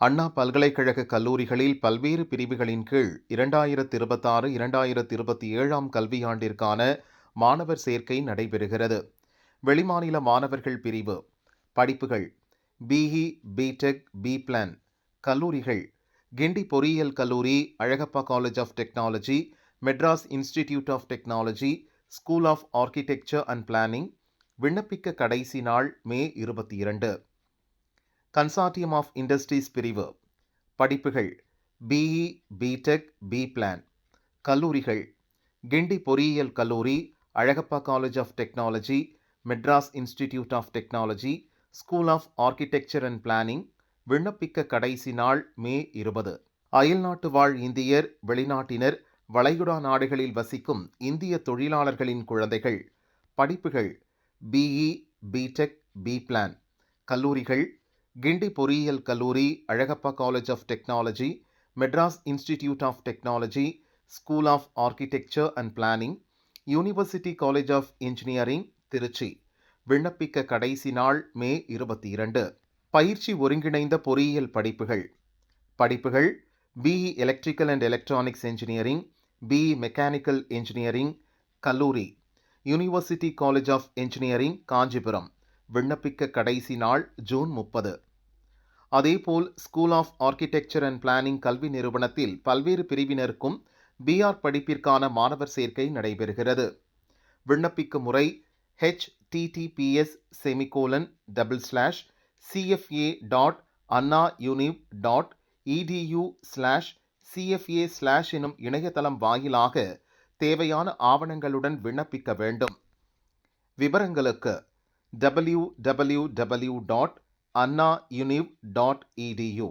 அண்ணா பல்கலைக்கழக கல்லூரிகளில் பல்வேறு பிரிவுகளின் கீழ் 2026-2027 கல்வியாண்டிற்கான மாணவர் சேர்க்கை நடைபெறுகிறது. வெளிமாநில மாணவர்கள் பிரிவு படிப்புகள்: பிஇ, பிடெக், பிபிளான். கல்லூரிகள்: கிண்டி பொறியியல் கல்லூரி, Alagappa college of technology, Madras institute of technology, school of architecture and planning. விண்ணப்பிக்க கடைசி நாள் மே 22. கன்சார்டியம் ஆஃப் இண்டஸ்ட்ரீஸ் பிரிவு படிப்புகள்: பிஇ, பிடெக், பிபிளான். கல்லூரிகள்: கிண்டி பொறியியல் கல்லூரி, Alagappa college of technology, Madras institute of technology, school of architecture and planning. விண்ணப்பிக்க கடைசி நாள் மே 20. அயல்நாட்டு வாழ் இந்தியர், வெளிநாட்டினர், வளைகுடா நாடுகளில் வசிக்கும் இந்திய தொழிலாளர்களின் குழந்தைகள். படிப்புகள்: பிஇ, பிடெக், பிபிளான். கல்லூரிகள்: கிண்டி பொறியியல் கல்லூரி, Alagappa college of technology, Madras institute of technology, school of architecture and planning. University college of engineering, Trichy. விண்ணப்பிக்க கடைசி நாள் மே 22. பயிற்சி ஒருங்கிணைந்த பொறியியல் படிப்புகள் படிப்புகள்: BE electrical and electronics engineering, BE mechanical engineering. கல்லூரி: university college of engineering, Kanchipuram. விண்ணப்பிக்க கடைசி நாள் ஜூன் 30. அதேபோல் school of architecture and planning கல்வி நிறுவனத்தில் பல்வேறு பிரிவினருக்கும் பிஆர் படிப்பிற்கான மாணவர் சேர்க்கை நடைபெறுகிறது. விண்ணப்பிக்கும் முறை: https://cfa.annauniv.edu/cfa/ எனும் இணையதளம் வாயிலாக தேவையான ஆவணங்களுடன் விண்ணப்பிக்க வேண்டும். விவரங்களுக்கு www.annauniv.edu